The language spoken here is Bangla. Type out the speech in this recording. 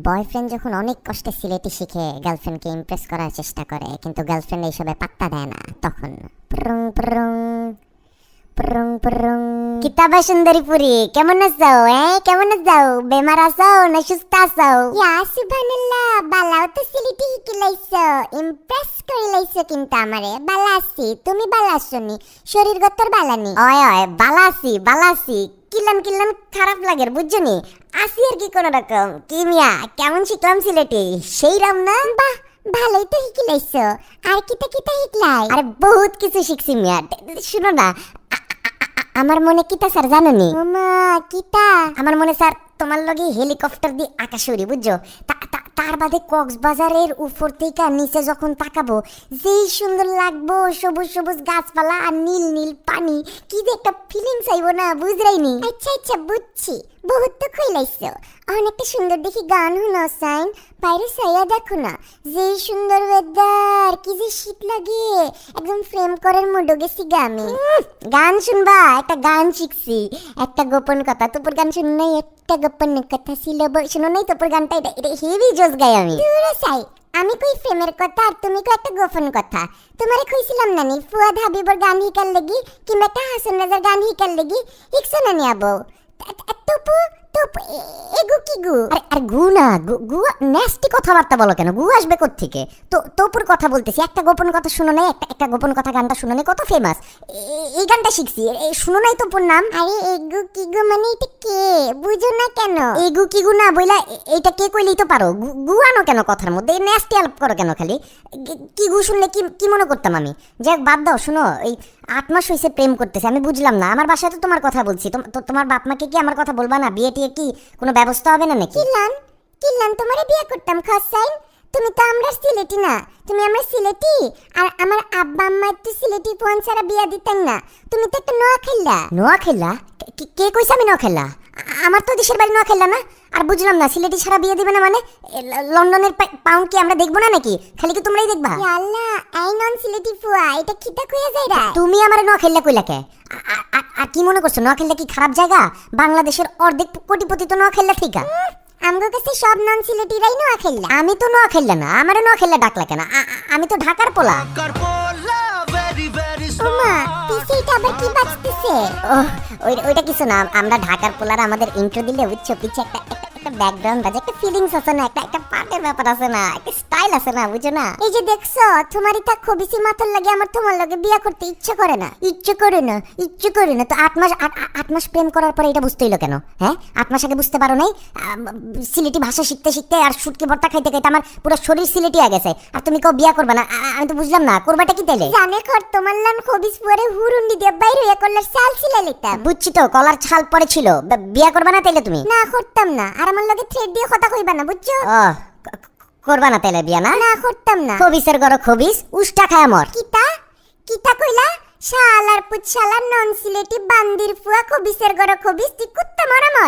বয়ফ্রেন্ড যখন অনেক কষ্টে সিলেটি শিখে গার্লফ্রেন্ডকে ইমপ্রেস করার চেষ্টা করে, কিন্তু গার্লফ্রেন্ড এইসবে পাত্তা দেয় না, তখন প্রং প্রং প্রং প্রং। কিতাবা সুন্দরী পুরি, কেমন আছো? কেমন আছো? বেমার আছো না সুস্থ আছো? ইয়া সুবহানাল্লাহ, বালাও তো সিলেটি শিখে লাইছো, ইমপ্রেস করে লাইছো কিন্তু আমারে। বালা আছি, তুমি বালা আসনি? শরীর গতর বালানি? ওয় ওয়, বালা আছি। কিলান কিলান খারাপ লাগে বুঝছনি, আসি আর কি কোন রকম। কি মিয়া, কেমন শিখলাম সিলেটি? সেই রাম না? বাহ, ভালোই তো শিখিলাইছো। আর কিতা কিতা শিখলাই? আরে বহুত কিছু শিখছি মিয়া। শুনো না, আমার মনে কিতা স্যার জানো নি? ওমা কিতা? আমার মনে স্যার তোমার লগে হেলিকপ্টার দিয়ে আকাশে উড়ি, বুঝছো? তার বাদে কক্সবাজারের উপর থেকে নিচে যখন তাকাবো, যেই সুন্দর লাগবো, সবুজ সবুজ গাছপালা আর নীল নীল পানি, কি যে একটা ফিলিংস আইবো না, বুঝরাইনি? আচ্ছা আচ্ছা বুঝছি, বহুত তো খইলাইছো। অনেকটা সুন্দর দেখি গান শুনো সাইন, বাইরে সাইয়া দেখো না, যেই সুন্দর ওয়েদার, কি যে শীত লাগে, একদম ফ্রেম করার মুডো গেছি গামে। গান শুনবা? একটা গান শিখছি, একটা গোপন কথা। তোর গান শুন নাই? একটা গোপন কথা ছিল, শুনো নাই তোর গানটা? এটা হেভি জোস গাই আমি। দূরে চাই, আমি কই প্রেমের কথা আর তুমি কই একটা গোপন কথা। তোমারে কইছিলাম না নি ফুয়াদ হাবিবর গান হিকার লাগি, কিংবা একটা হাসান রাজার গান হিকার লাগি, হিকছো না নি আবো? টুপু টুপু এগু কি গু? আরে গু না, গু নেস্টি কথাবার্তা বলো কেন? গু আসবে কোত্থেকে? তো তোপুর কথা বলতেছি। একটা গোপন কথা শুনো নাই? একটা গোপন কথা গানটা শুনো নাই? কত ফেমাস এই গানটা শিখছি, শুনো নাই তোপুর নাম? আরে এগু কি গু মানে এটা কে, বুঝো না কেন? এগু কি গু না বইলা এটা কে কইলেই তো পারো। গু আনো কেন কথার মধ্যে? নেস্টি আলাপ করো কেন খালি? কি গু শুনলে কি মনে করতাম আমি? যাক বাদ দাও। শুনো, এই 8 মাস হইছে প্রেম করতেছে, আমি বুঝলাম না। আমার বাসায় তো তোমার কথা বলছি, তোমার বাপ মাকে কি আমার কথা বলবা না? বিয়ে টিয়ে কি কোনো ব্যবস্থা হবে না নাকি? কিলান তোমারে বিয়ে করতাম খসাইন? তুমি তো আমরা সিলেটি না, তুমি আমরা সিলেটি। আর আমার আব্বা আম্মা তো সিলেটি পোয়ান ছাড়া বিয়া দিতেন না। তুমি তো একটা নোয়াখাইলা। কে কইছে আমি নোয়াখাইলা? আমার তো দেশের বাড়ি নোয়াখাইলা না। আর বুঝলাম না, সিলেটি ছাড়া বিয়ে দিবে না মানে? লন্ডনের পাউন্ড কি আমরা দেখবো না নাকি? খালি কি তোমরাই দেখবা? আল্লাহ, আই নন সিলেটি ফুয়া, এটা কিটা কইয়া যাইরা? তুমি আমারে নোয়াখাইলা কইলা কে? আর কি মনে করছো নোয়াখাইলা কি খারাপ জায়গা? বাংলাদেশের অর্ধেক কোটিপতি তো নোয়াখাইলা থেকে। আমগো কাছে সব নন সিলেটিরাই নোয়াখাইলা। আমি তো নোয়াখাইলা না, আমারে নোয়াখাইলা ডাকলা কেন? আমি তো ঢাকার পোলা। ওমা, পিছেইটা আবার কি বাজতেছে? ওইটা কিছু না, আমরা ঢাকার পোলার আমাদের ইন্ট্রো দিলে বুঝছো, পিছে একটা ব্যাকগ্রাউন্ড বাজে, একটা ফিলিংস আছে না, একটা পার্টের ব্যাপার আছে না, একটা স্টাইল আছে না, বুঝো না? এই যে দেখছো, তোমারই তা খবিসি মাথার লাগে আমার তোমার লগে বিয়া করতে ইচ্ছে করে না। তো 8 মাস প্রেম করার পরে এটা বুঝতে হইলো কেন? হ্যাঁ, 8 মাস আগে বুঝতে পারো নাই? সিলেটি ভাষা শিখতে শিখতে আর শুটকি ভর্তা খাইতে খাইতে আমার পুরো শরীর সিলেটি হয়ে গেছে, আর তুমি কেউ বিয়া করবে না? আমি তো বুঝলাম না, করবাটা কি তাইলে? জানে কর তোমার নাম খবিস পরে হুরুন্ডি দিয়ে বাইরে হয়ে কলার ছাল ছিলে লিতাম। বুঝছি তো, কলার ছাল পরে ছিল। বিয়া করবে না তাইলে তুমি? না, করতাম না। আর আমার লগে থ্রেড দিয়ে কথা কইবা না, বুঝছো? করবা না তাইলে বিয়া? না করতাম না। খবিসের গরো খবিস, উষ্টা খায় মর। কিতা কইলা? শালার পুত শালার নন সিলেটি বান্দির ফুয়া, খবিসের গরো খবিস, তুই কুত্তা মরা মর।